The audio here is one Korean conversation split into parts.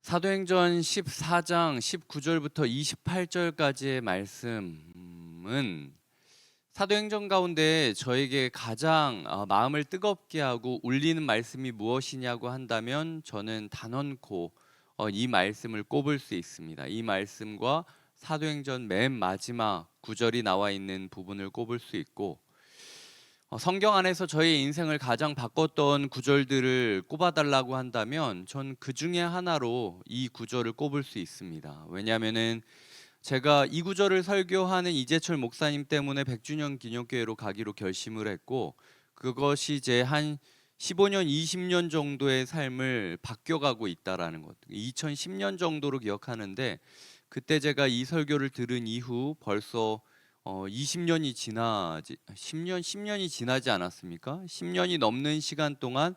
사도행전 14장 19절부터 28절까지의 말씀은 사도행전 가운데 저에게 가장 마음을 뜨겁게 하고 울리는 말씀이 무엇이냐고 한다면 저는 단언코 이 말씀을 꼽을 수 있습니다. 이 말씀과 사도행전 맨 마지막 구절이 나와 있는 부분을 꼽을 수 있고, 성경 안에서 저의 인생을 가장 바꿨던 구절들을 꼽아달라고 한다면 전 그 중에 하나로 이 구절을 꼽을 수 있습니다. 왜냐하면은 제가 이 구절을 설교하는 이재철 목사님 때문에 100주년 기념교회로 가기로 결심을 했고, 그것이 제 한 15년, 20년 정도의 삶을 바뀌어가고 있다라는 것. 2010년 정도로 기억하는데, 그때 제가 이 설교를 들은 이후 벌써 20년이 지나지 10년이 지나지 않았습니까? 10년이 넘는 시간 동안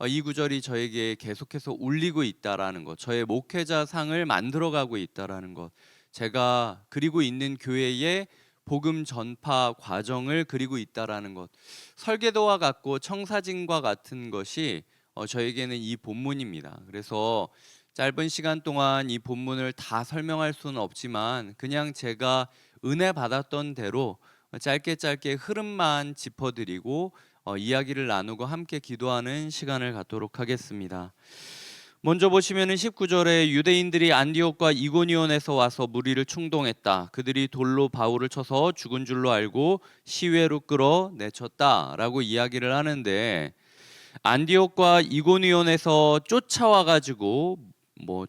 이 구절이 저에게 계속해서 울리고 있다라는 것, 저의 목회자 상을 만들어가고 있다라는 것, 제가 그리고 있는 교회의 복음 전파 과정을 그리고 있다라는 것, 설계도와 같고 청사진과 같은 것이 저에게는 이 본문입니다. 그래서 짧은 시간 동안 이 본문을 다 설명할 수는 없지만 그냥 제가 은혜 받았던 대로 짧게 흐름만 짚어드리고 이야기를 나누고 함께 기도하는 시간을 갖도록 하겠습니다. 먼저 보시면은 19절에 유대인들이 안디옥과 이고니온에서 와서 무리를 충동했다. 그들이 돌로 바울을 쳐서 죽은 줄로 알고 시외로 끌어내쳤다라고 이야기를 하는데, 안디옥과 이고니온에서 쫓아와 가지고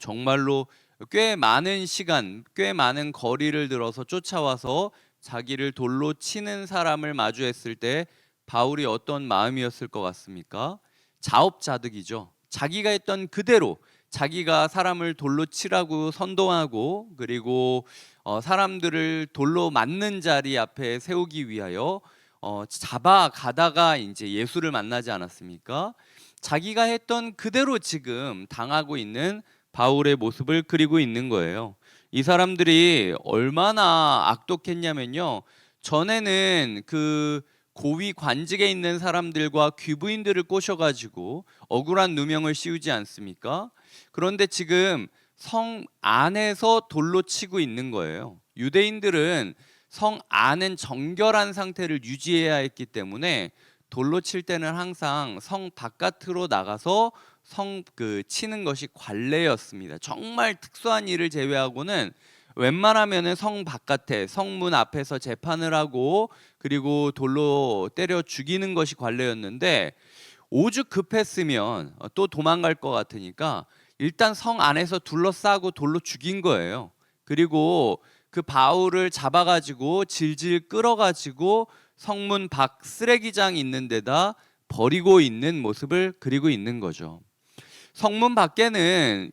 정말로 꽤 많은 시간, 꽤 많은 거리를 들어서 쫓아와서 자기를 돌로 치는 사람을 마주했을 때 바울이 어떤 마음이었을 것 같습니까? 자업자득이죠. 자기가 했던 그대로 자기가 사람을 돌로 치라고 선동하고, 그리고 사람들을 돌로 맞는 자리 앞에 세우기 위하여 잡아가다가 이제 예수를 만나지 않았습니까? 자기가 했던 그대로 지금 당하고 있는 바울의 모습을 그리고 있는 거예요. 이 사람들이 얼마나 악독했냐면요, 전에는 그 고위 관직에 있는 사람들과 귀부인들을 꼬셔가지고 억울한 누명을 씌우지 않습니까? 그런데 지금 성 안에서 돌로 치고 있는 거예요. 유대인들은 성 안은 정결한 상태를 유지해야 했기 때문에 돌로 칠 때는 항상 성 바깥으로 나가서 치는 것이 관례였습니다. 정말 특수한 일을 제외하고는 웬만하면은 성 바깥에, 성문 앞에서 재판을 하고 그리고 돌로 때려 죽이는 것이 관례였는데, 오죽 급했으면 또 도망갈 것 같으니까 일단 성 안에서 둘러싸고 돌로 죽인 거예요. 그리고 그 바울을 잡아가지고 질질 끌어가지고 성문 밖 쓰레기장 있는 데다 버리고 있는 모습을 그리고 있는 거죠. 성문 밖에는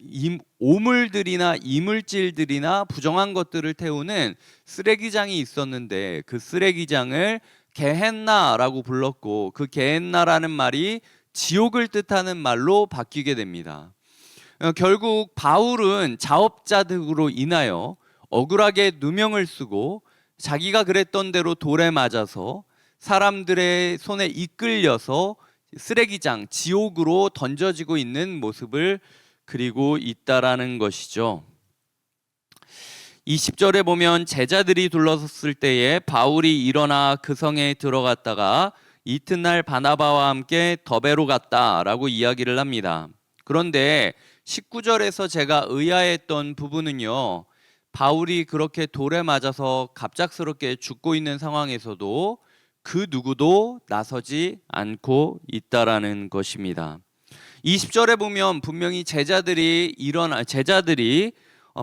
오물들이나 이물질들이나 부정한 것들을 태우는 쓰레기장이 있었는데, 그 쓰레기장을 게헨나라고 불렀고, 그 게헨나라는 말이 지옥을 뜻하는 말로 바뀌게 됩니다. 결국 바울은 자업자득으로 인하여 억울하게 누명을 쓰고 자기가 그랬던 대로 돌에 맞아서 사람들의 손에 이끌려서 쓰레기장, 지옥으로 던져지고 있는 모습을 그리고 있다라는 것이죠. 20절에 보면 제자들이 둘러섰을 때에 바울이 일어나 그 성에 들어갔다가 이튿날 바나바와 함께 더베로 갔다라고 이야기를 합니다. 그런데 19절에서 제가 의아했던 부분은요, 바울이 그렇게 돌에 맞아서 갑작스럽게 죽고 있는 상황에서도 그 누구도 나서지 않고 있다라는 것입니다. 20절에 보면 분명히 제자들이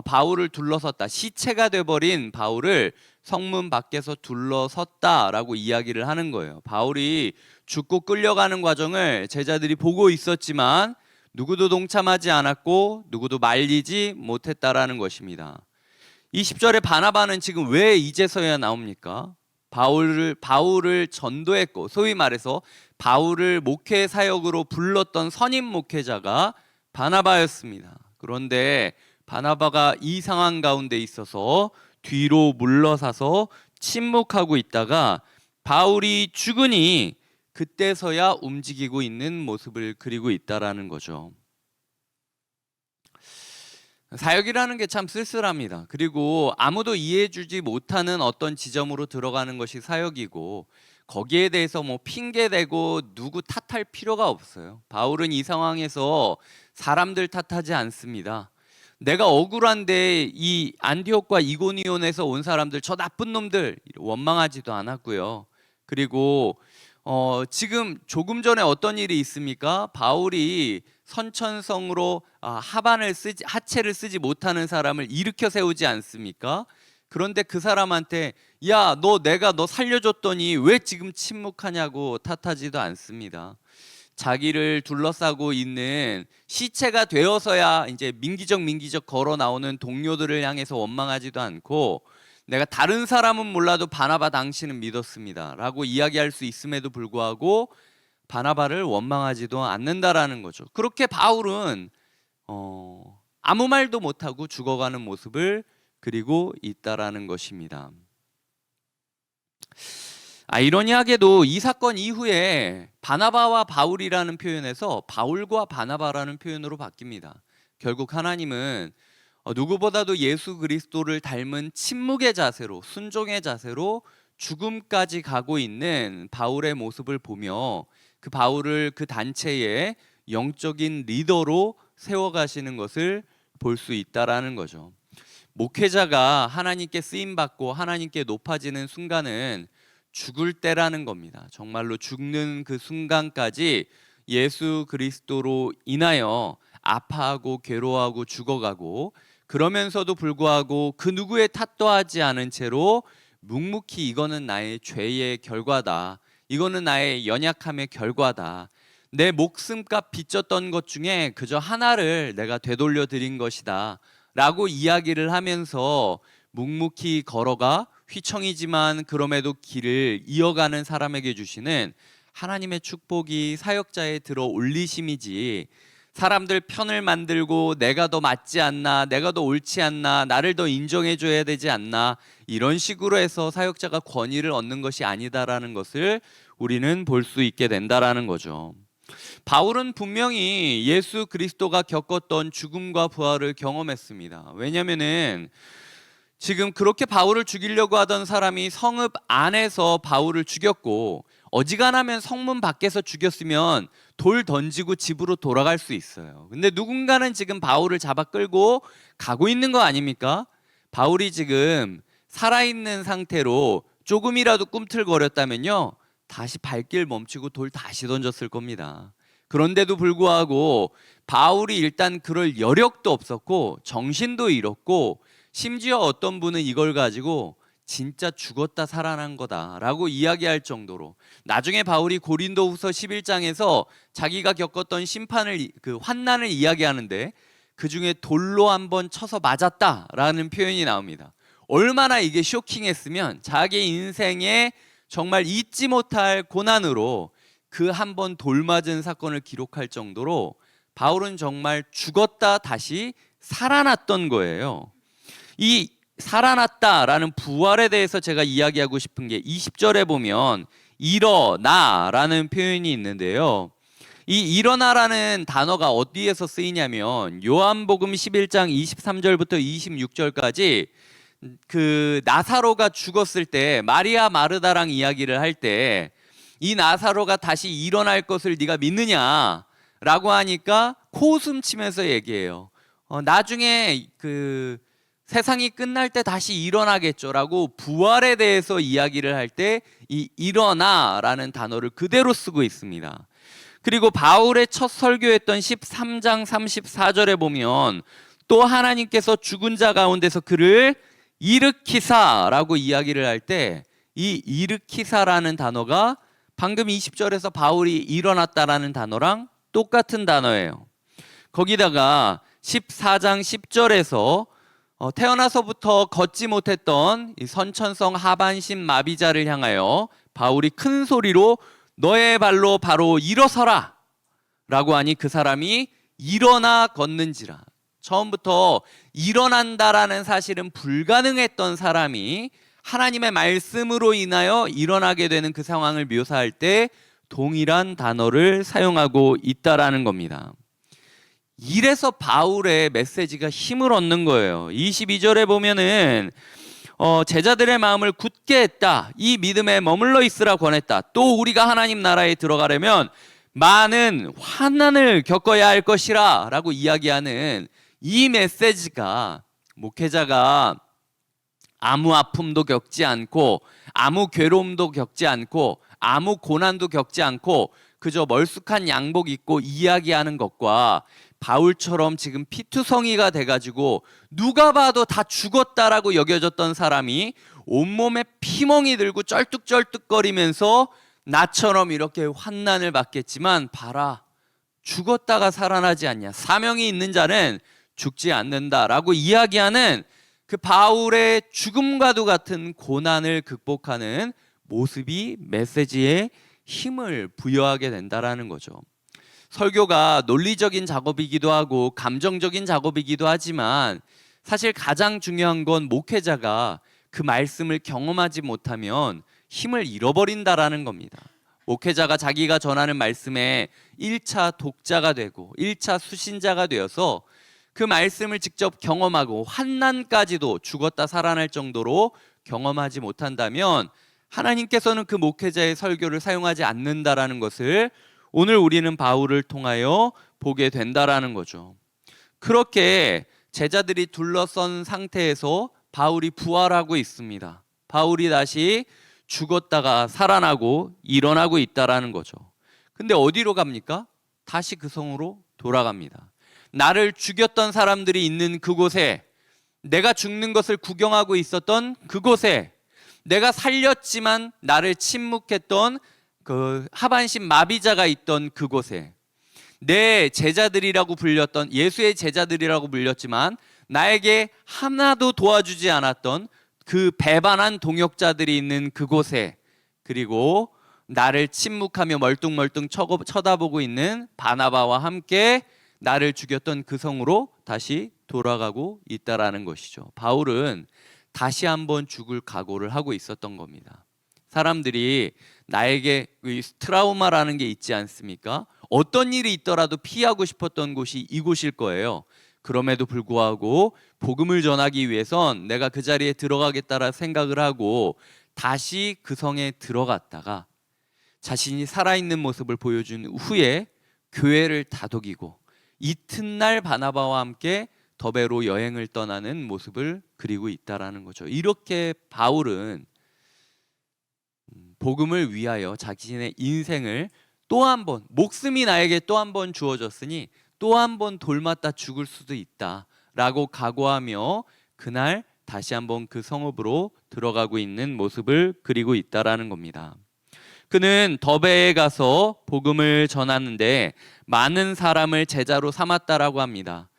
바울을 둘러섰다, 시체가 돼버린 바울을 성문 밖에서 둘러섰다라고 이야기를 하는 거예요. 바울이 죽고 끌려가는 과정을 제자들이 보고 있었지만 누구도 동참하지 않았고 누구도 말리지 못했다라는 것입니다. 20절에 바나바는 지금 왜 이제서야 나옵니까? 바울을 전도했고, 소위 말해서 바울을 목회 사역으로 불렀던 선임 목회자가 바나바였습니다. 그런데 바나바가 이 상황 가운데 있어서 뒤로 물러서서 침묵하고 있다가 바울이 죽으니 그때서야 움직이고 있는 모습을 그리고 있다라는 거죠. 사역이라는 게 참 쓸쓸합니다. 그리고 아무도 이해해주지 못하는 어떤 지점으로 들어가는 것이 사역이고, 거기에 대해서 뭐 핑계대고 누구 탓할 필요가 없어요. 바울은 이 상황에서 사람들 탓하지 않습니다. 내가 억울한데 이 안디옥과 이고니온에서 온 사람들, 저 나쁜 놈들, 원망하지도 않았고요. 그리고 지금 조금 전에 어떤 일이 있습니까? 바울이 선천성으로 하체를 쓰지 못하는 사람을 일으켜 세우지 않습니까? 그런데 그 사람한테 야, 내가 너 살려줬더니 왜 지금 침묵하냐고 탓하지도 않습니다. 자기를 둘러싸고 있는 시체가 되어서야 이제 민기적 걸어 나오는 동료들을 향해서 원망하지도 않고, 내가 다른 사람은 몰라도 바나바 당신은 믿었습니다 라고 이야기할 수 있음에도 불구하고 바나바를 원망하지도 않는다라는 거죠. 그렇게 바울은 아무 말도 못하고 죽어가는 모습을 그리고 있다라는 것입니다. 아이러니하게도 이 사건 이후에 바나바와 바울이라는 표현에서 바울과 바나바라는 표현으로 바뀝니다. 결국 하나님은 누구보다도 예수 그리스도를 닮은 침묵의 자세로, 순종의 자세로 죽음까지 가고 있는 바울의 모습을 보며 그 바울을 그 단체의 영적인 리더로 세워가시는 것을 볼 수 있다라는 거죠. 목회자가 하나님께 쓰임받고 하나님께 높아지는 순간은 죽을 때라는 겁니다. 정말로 죽는 그 순간까지 예수 그리스도로 인하여 아파하고 괴로워하고 죽어가고, 그러면서도 불구하고 그 누구의 탓도 하지 않은 채로 묵묵히 이거는 나의 죄의 결과다, 이거는 나의 연약함의 결과다, 내 목숨값 빚졌던 것 중에 그저 하나를 내가 되돌려 드린 것이다 라고 이야기를 하면서 묵묵히 걸어가 휘청이지만 그럼에도 길을 이어가는 사람에게 주시는 하나님의 축복이 사역자에 들어 올리심이지, 사람들 편을 만들고 내가 더 맞지 않나, 내가 더 옳지 않나, 나를 더 인정해 줘야 되지 않나, 이런 식으로 해서 사역자가 권위를 얻는 것이 아니다라는 것을 우리는 볼 수 있게 된다라는 거죠. 바울은 분명히 예수 그리스도가 겪었던 죽음과 부활을 경험했습니다. 왜냐하면은 지금 그렇게 바울을 죽이려고 하던 사람이 성읍 안에서 바울을 죽였고, 어지간하면 성문 밖에서 죽였으면 돌 던지고 집으로 돌아갈 수 있어요. 근데 누군가는 지금 바울을 잡아 끌고 가고 있는 거 아닙니까? 바울이 지금 살아있는 상태로 조금이라도 꿈틀거렸다면요, 다시 발길 멈추고 돌 다시 던졌을 겁니다. 그런데도 불구하고 바울이 일단 그럴 여력도 없었고 정신도 잃었고, 심지어 어떤 분은 이걸 가지고 진짜 죽었다 살아난 거다라고 이야기할 정도로, 나중에 바울이 고린도후서 11장에서 자기가 겪었던 그 환난을 이야기하는데 그 중에 돌로 한번 쳐서 맞았다라는 표현이 나옵니다. 얼마나 이게 쇼킹했으면 자기 인생에 정말 잊지 못할 고난으로 그 한 번 돌 맞은 사건을 기록할 정도로 바울은 정말 죽었다 다시 살아났던 거예요. 이 살아났다라는 부활에 대해서 제가 이야기하고 싶은 게 20절에 보면 일어나라는 표현이 있는데요. 이 일어나라는 단어가 어디에서 쓰이냐면 요한복음 11장 23절부터 26절까지 그 나사로가 죽었을 때 마리아 마르다랑 이야기를 할 때 이 나사로가 다시 일어날 것을 네가 믿느냐라고 하니까 코웃음 치면서 얘기해요. 나중에 그 세상이 끝날 때 다시 일어나겠죠라고 부활에 대해서 이야기를 할 때 이 일어나라는 단어를 그대로 쓰고 있습니다. 그리고 바울의 첫 설교했던 13장 34절에 보면 또 하나님께서 죽은 자 가운데서 그를 일으키사라고 이야기를 할 때 이 일으키사라는 단어가 방금 20절에서 바울이 일어났다라는 단어랑 똑같은 단어예요. 거기다가 14장 10절에서 태어나서부터 걷지 못했던 이 선천성 하반신 마비자를 향하여 바울이 큰 소리로 너의 발로 바로 일어서라 라고 하니 그 사람이 일어나 걷는지라. 처음부터 일어난다라는 사실은 불가능했던 사람이 하나님의 말씀으로 인하여 일어나게 되는 그 상황을 묘사할 때 동일한 단어를 사용하고 있다라는 겁니다. 이래서 바울의 메시지가 힘을 얻는 거예요. 22절에 보면은 제자들의 마음을 굳게 했다. 이 믿음에 머물러 있으라 권했다. 또 우리가 하나님 나라에 들어가려면 많은 환난을 겪어야 할 것이라 라고 이야기하는 이 메시지가 목회자가 아무 아픔도 겪지 않고 아무 괴로움도 겪지 않고 아무 고난도 겪지 않고 그저 멀쑥한 양복 입고 이야기하는 것과 바울처럼 지금 피투성이가 돼가지고 누가 봐도 다 죽었다라고 여겨졌던 사람이 온몸에 피멍이 들고 쩔뚝쩔뚝거리면서 나처럼 이렇게 환난을 받겠지만 봐라, 죽었다가 살아나지 않냐, 사명이 있는 자는 죽지 않는다라고 이야기하는 그 바울의 죽음과도 같은 고난을 극복하는 모습이 메시지에 힘을 부여하게 된다라는 거죠. 설교가 논리적인 작업이기도 하고 감정적인 작업이기도 하지만 사실 가장 중요한 건 목회자가 그 말씀을 경험하지 못하면 힘을 잃어버린다라는 겁니다. 목회자가 자기가 전하는 말씀에 1차 독자가 되고 1차 수신자가 되어서 그 말씀을 직접 경험하고 환난까지도 죽었다 살아날 정도로 경험하지 못한다면 하나님께서는 그 목회자의 설교를 사용하지 않는다라는 것을 오늘 우리는 바울을 통하여 보게 된다라는 거죠. 그렇게 제자들이 둘러선 상태에서 바울이 부활하고 있습니다. 바울이 다시 죽었다가 살아나고 일어나고 있다라는 거죠. 근데 어디로 갑니까? 다시 그 성으로 돌아갑니다. 나를 죽였던 사람들이 있는 그곳에, 내가 죽는 것을 구경하고 있었던 그곳에, 내가 살렸지만 나를 침묵했던 그 하반신 마비자가 있던 그곳에, 내 제자들이라고 불렸던, 예수의 제자들이라고 불렸지만 나에게 하나도 도와주지 않았던 그 배반한 동역자들이 있는 그곳에, 그리고 나를 침묵하며 멀뚱멀뚱 쳐다보고 있는 바나바와 함께 나를 죽였던 그 성으로 다시 돌아가고 있다라는 것이죠. 바울은 다시 한번 죽을 각오를 하고 있었던 겁니다. 사람들이 나에게 트라우마라는 게 있지 않습니까? 어떤 일이 있더라도 피하고 싶었던 곳이 이곳일 거예요. 그럼에도 불구하고 복음을 전하기 위해선 내가 그 자리에 들어가겠다라 생각을 하고 다시 그 성에 들어갔다가 자신이 살아있는 모습을 보여준 후에 교회를 다독이고 이튿날 바나바와 함께 더베로 여행을 떠나는 모습을 그리고 있다라는 거죠. 이렇게 바울은 복음을 위하여 자신의 인생을 또 한 번, 목숨이 나에게 또 한 번 주어졌으니 또 한 번 돌맞다 죽을 수도 있다라고 각오하며 그날 다시 한번 그 성읍으로 들어가고 있는 모습을 그리고 있다라는 겁니다. 그는 더베에 가서 복음을 전하는데 많은 사람을 제자로 삼았다라고 합니다.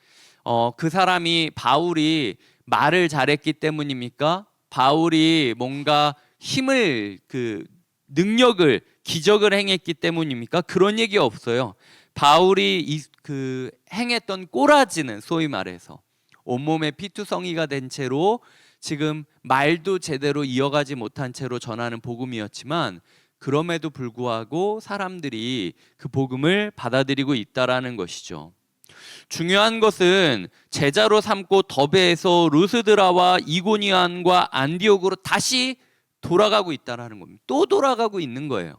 그 사람이 바울이 말을 잘했기 때문입니까? 바울이 뭔가 힘을, 능력을, 기적을 행했기 때문입니까? 그런 얘기 없어요. 바울이 행했던 꼬라지는 소위 말해서 온몸에 피투성이가 된 채로 지금 말도 제대로 이어가지 못한 채로 전하는 복음이었지만 그럼에도 불구하고 사람들이 그 복음을 받아들이고 있다라는 것이죠. 중요한 것은 제자로 삼고 더베에서 루스드라와 이고니안과 안디옥으로 다시 돌아가고 있다라는 겁니다. 또 돌아가고 있는 거예요.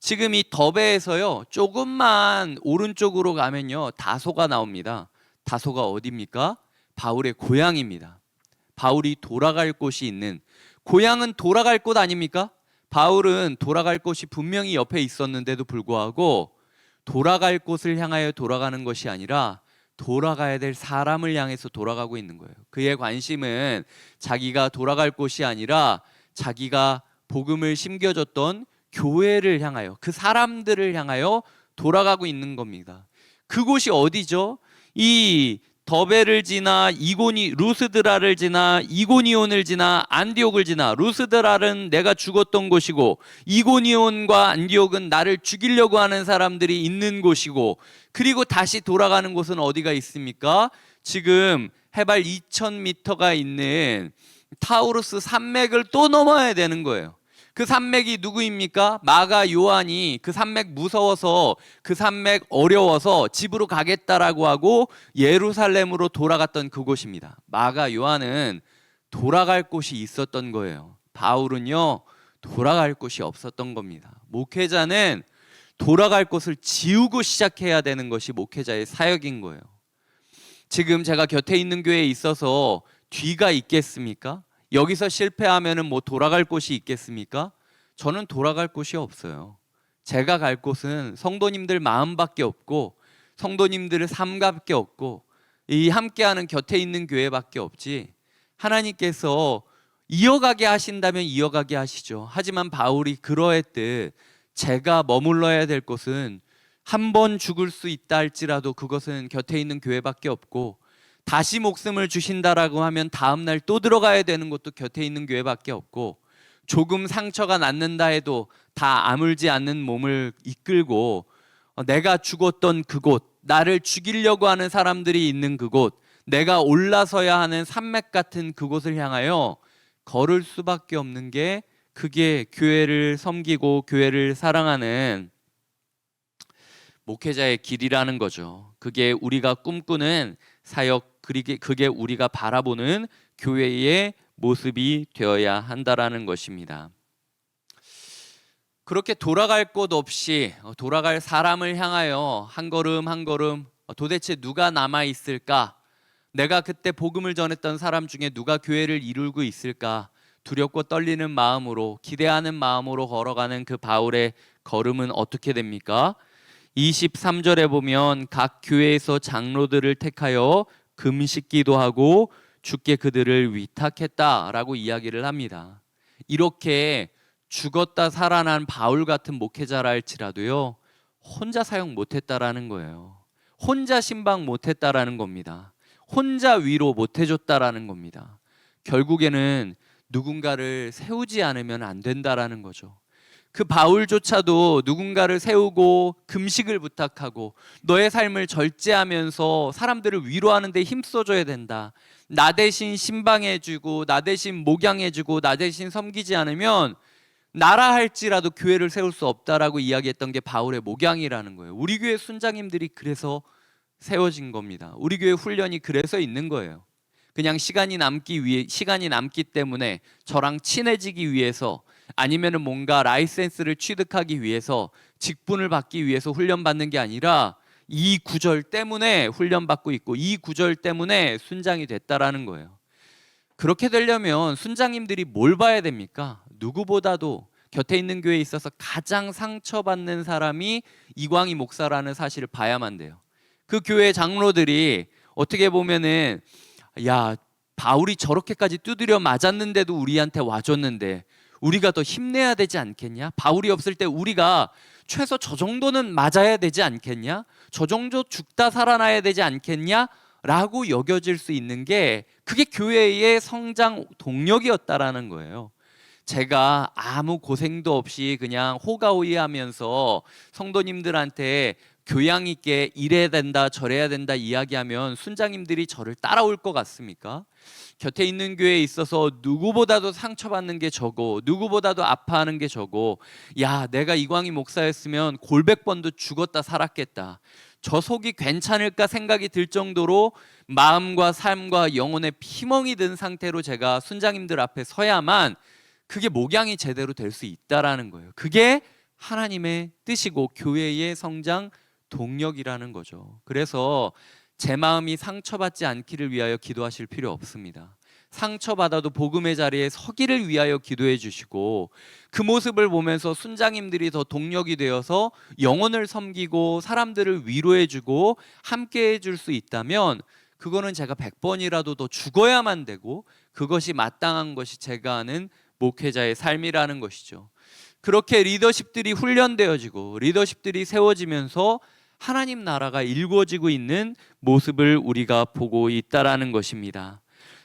지금 이 더베에서요, 조금만 오른쪽으로 가면요 다소가 나옵니다. 다소가 어디입니까? 바울의 고향입니다. 바울이 돌아갈 곳이 있는, 고향은 돌아갈 곳 아닙니까? 바울은 돌아갈 곳이 분명히 옆에 있었는데도 불구하고 돌아갈 곳을 향하여 돌아가는 것이 아니라 돌아가야 될 사람을 향해서 돌아가고 있는 거예요. 그의 관심은 자기가 돌아갈 곳이 아니라 자기가 복음을 심겨줬던 교회를 향하여, 그 사람들을 향하여 돌아가고 있는 겁니다. 그곳이 어디죠? 이 더베를 지나 루스드라를 지나 이고니온을 지나 안디옥을 지나, 루스드라는 내가 죽었던 곳이고 이고니온과 안디옥은 나를 죽이려고 하는 사람들이 있는 곳이고, 그리고 다시 돌아가는 곳은 어디가 있습니까? 지금 해발 2000m가 있는 타우루스 산맥을 또 넘어야 되는 거예요. 그 그 산맥이 누구입니까? 마가 요한이 그 산맥 무서워서, 그 산맥 어려워서 집으로 가겠다라고 하고 예루살렘으로 돌아갔던 그곳입니다. 마가 요한은 돌아갈 곳이 있었던 거예요. 바울은요, 돌아갈 곳이 없었던 겁니다. 목회자는 돌아갈 곳을 지우고 시작해야 되는 것이 목회자의 사역인 거예요. 지금 제가 곁에 있는 교회에 있어서 뒤가 있겠습니까? 여기서 실패하면은 뭐 돌아갈 곳이 있겠습니까? 저는 돌아갈 곳이 없어요. 제가 갈 곳은 성도님들 마음밖에 없고, 성도님들의 삶밖에 없고, 이 함께하는 곁에 있는 교회밖에 없지. 하나님께서 이어가게 하신다면 이어가게 하시죠. 하지만 바울이 그러했듯 제가 머물러야 될 곳은 한 번 죽을 수 있다 할지라도 그것은 곁에 있는 교회밖에 없고, 다시 목숨을 주신다라고 하면 다음날 또 들어가야 되는 곳도 곁에 있는 교회밖에 없고, 조금 상처가 낫는다 해도 다 아물지 않는 몸을 이끌고 내가 죽었던 그곳, 나를 죽이려고 하는 사람들이 있는 그곳, 내가 올라서야 하는 산맥 같은 그곳을 향하여 걸을 수밖에 없는 게, 그게 교회를 섬기고 교회를 사랑하는 목회자의 길이라는 거죠. 그게 우리가 꿈꾸는 사역, 그게 우리가 바라보는 교회의 모습이 되어야 한다라는 것입니다. 그렇게 돌아갈 곳 없이 돌아갈 사람을 향하여 한 걸음 한 걸음, 도대체 누가 남아 있을까? 내가 그때 복음을 전했던 사람 중에 누가 교회를 이루고 있을까? 두렵고 떨리는 마음으로, 기대하는 마음으로 걸어가는 그 바울의 걸음은 어떻게 됩니까? 23절에 보면 각 교회에서 장로들을 택하여 금식기도 하고 주께 그들을 위탁했다라고 이야기를 합니다. 이렇게 죽었다 살아난 바울 같은 목회자라 할지라도요, 혼자 사역 못했다라는 거예요. 혼자 신방 못했다라는 겁니다. 혼자 위로 못해줬다라는 겁니다. 결국에는 누군가를 세우지 않으면 안 된다라는 거죠. 그 바울조차도 누군가를 세우고 금식을 부탁하고 너의 삶을 절제하면서 사람들을 위로하는 데 힘써줘야 된다. 나 대신 신방해주고 나 대신 목양해주고 나 대신 섬기지 않으면 나라 할지라도 교회를 세울 수 없다라고 이야기했던 게 바울의 목양이라는 거예요. 우리 교회 순장님들이 그래서 세워진 겁니다. 우리 교회 훈련이 그래서 있는 거예요. 그냥 시간이 남기 때문에 저랑 친해지기 위해서, 아니면은 뭔가 라이센스를 취득하기 위해서, 직분을 받기 위해서 훈련받는 게 아니라 이 구절 때문에 훈련받고 있고, 이 구절 때문에 순장이 됐다라는 거예요. 그렇게 되려면 순장님들이 뭘 봐야 됩니까? 누구보다도 곁에 있는 교회에 있어서 가장 상처받는 사람이 이광희 목사라는 사실을 봐야만 돼요. 그 교회 장로들이 어떻게 보면은, 야, 바울이 저렇게까지 두드려 맞았는데도 우리한테 와줬는데 우리가 더 힘내야 되지 않겠냐? 바울이 없을 때 우리가 최소 저 정도는 맞아야 되지 않겠냐? 저 정도 죽다 살아나야 되지 않겠냐? 라고 여겨질 수 있는 게, 그게 교회의 성장 동력이었다라는 거예요. 제가 아무 고생도 없이 그냥 호가호위하면서 성도님들한테 교양 있게 이래야 된다 저래야 된다 이야기하면 순장님들이 저를 따라올 것 같습니까? 곁에 있는 교회에 있어서 누구보다도 상처받는 게 저고, 누구보다도 아파하는 게 저고, 야, 내가 이광희 목사였으면 골백 번도 죽었다 살았겠다, 저 속이 괜찮을까 생각이 들 정도로 마음과 삶과 영혼에 피멍이 든 상태로 제가 순장님들 앞에 서야만 그게 목양이 제대로 될 수 있다라는 거예요. 그게 하나님의 뜻이고 교회의 성장 동력이라는 거죠. 그래서 제 마음이 상처받지 않기를 위하여 기도하실 필요 없습니다. 상처받아도 복음의 자리에 서기를 위하여 기도해 주시고, 그 모습을 보면서 순장님들이 더 동력이 되어서 영혼을 섬기고 사람들을 위로해 주고 함께 해줄 수 있다면, 그거는 제가 100번이라도 더 죽어야만 되고, 그것이 마땅한 것이 제가 아는 목회자의 삶이라는 것이죠. 그렇게 리더십들이 훈련되어지고 리더십들이 세워지면서 하나님 나라가 일궈지고 있는 모습을 우리가 보고 있다라는 것입니다.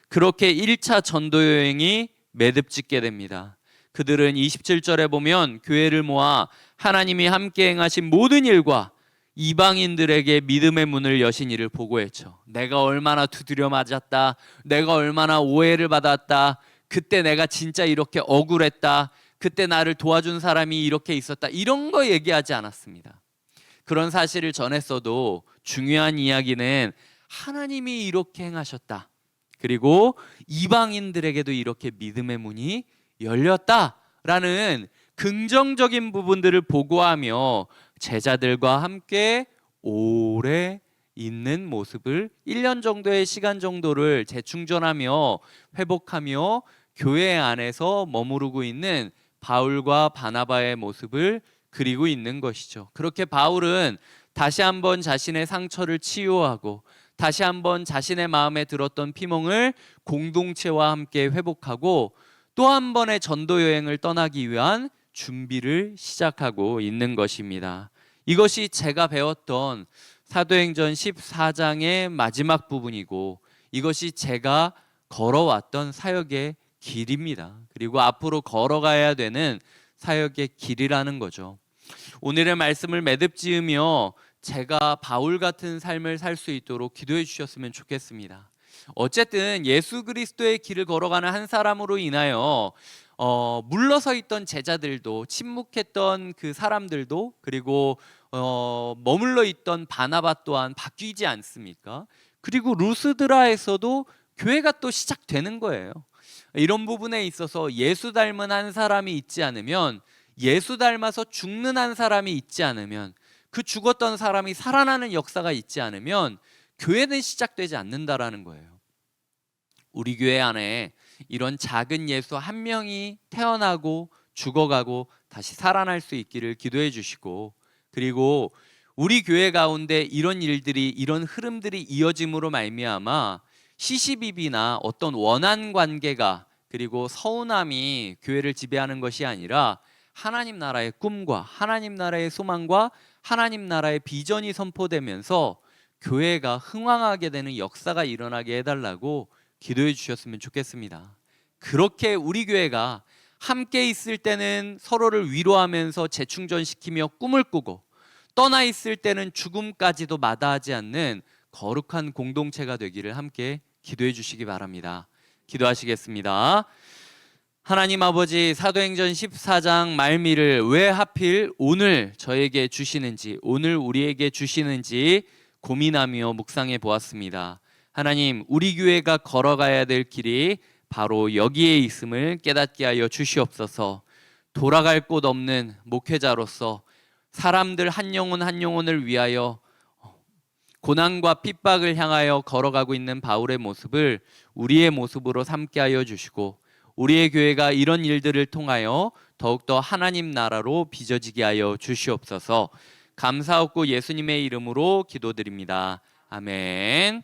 그렇게 1차 전도 여행이 매듭짓게 됩니다. 그들은 27절에 보면 교회를 모아 하나님이 함께 행하신 모든 일과 이방인들에게 믿음의 문을 여신 이를 보고했죠. 내가 얼마나 두드려 맞았다, 내가 얼마나 오해를 받았다, 그때 내가 진짜 이렇게 억울했다, 그때 나를 도와준 사람이 이렇게 있었다, 이런 거 얘기하지 않았습니다. 그런 사실을 전했어도 중요한 이야기는 하나님이 이렇게 행하셨다, 그리고 이방인들에게도 이렇게 믿음의 문이 열렸다라는 긍정적인 부분들을 보고하며 제자들과 함께 오래 있는 모습을 1년 정도의 시간 정도를 재충전하며 회복하며 교회 안에서 머무르고 있는 바울과 바나바의 모습을 그리고 있는 것이죠. 그렇게 바울은 다시 한번 자신의 상처를 치유하고 다시 한번 자신의 마음에 들었던 피멍을 공동체와 함께 회복하고 또 한 번의 전도 여행을 떠나기 위한 준비를 시작하고 있는 것입니다. 이것이 제가 배웠던 사도행전 14장의 마지막 부분이고 이것이 제가 걸어왔던 사역의 길입니다. 그리고 앞으로 걸어가야 되는 사역의 길이라는 거죠. 오늘의 말씀을 매듭지으며 제가 바울 같은 삶을 살 수 있도록 기도해 주셨으면 좋겠습니다. 어쨌든 예수 그리스도의 길을 걸어가는 한 사람으로 인하여 물러서 있던 제자들도, 침묵했던 그 사람들도, 그리고 머물러 있던 바나바 또한 바뀌지 않습니까? 그리고 루스드라에서도 교회가 또 시작되는 거예요. 이런 부분에 있어서 예수 닮은 한 사람이 있지 않으면, 예수 닮아서 죽는 한 사람이 있지 않으면, 그 죽었던 사람이 살아나는 역사가 있지 않으면 교회는 시작되지 않는다라는 거예요. 우리 교회 안에 이런 작은 예수 한 명이 태어나고 죽어가고 다시 살아날 수 있기를 기도해 주시고, 그리고 우리 교회 가운데 이런 일들이, 이런 흐름들이 이어짐으로 말미암아 시시비비나 어떤 원한 관계가, 그리고 서운함이 교회를 지배하는 것이 아니라 하나님 나라의 꿈과 하나님 나라의 소망과 하나님 나라의 비전이 선포되면서 교회가 흥왕하게 되는 역사가 일어나게 해달라고 기도해 주셨으면 좋겠습니다. 그렇게 우리 교회가 함께 있을 때는 서로를 위로하면서 재충전시키며 꿈을 꾸고, 떠나 있을 때는 죽음까지도 마다하지 않는 거룩한 공동체가 되기를 함께 기도해 주시기 바랍니다. 기도하시겠습니다. 하나님 아버지, 사도행전 14장 말미를 왜 하필 오늘 저에게 주시는지, 오늘 우리에게 주시는지 고민하며 묵상해 보았습니다. 하나님, 우리 교회가 걸어가야 될 길이 바로 여기에 있음을 깨닫게 하여 주시옵소서. 돌아갈 곳 없는 목회자로서 사람들 한 영혼 한 영혼을 위하여 고난과 핍박을 향하여 걸어가고 있는 바울의 모습을 우리의 모습으로 삼게 하여 주시고, 우리의 교회가 이런 일들을 통하여 더욱더 하나님 나라로 빚어지게 하여 주시옵소서. 감사하고 예수님의 이름으로 기도드립니다. 아멘.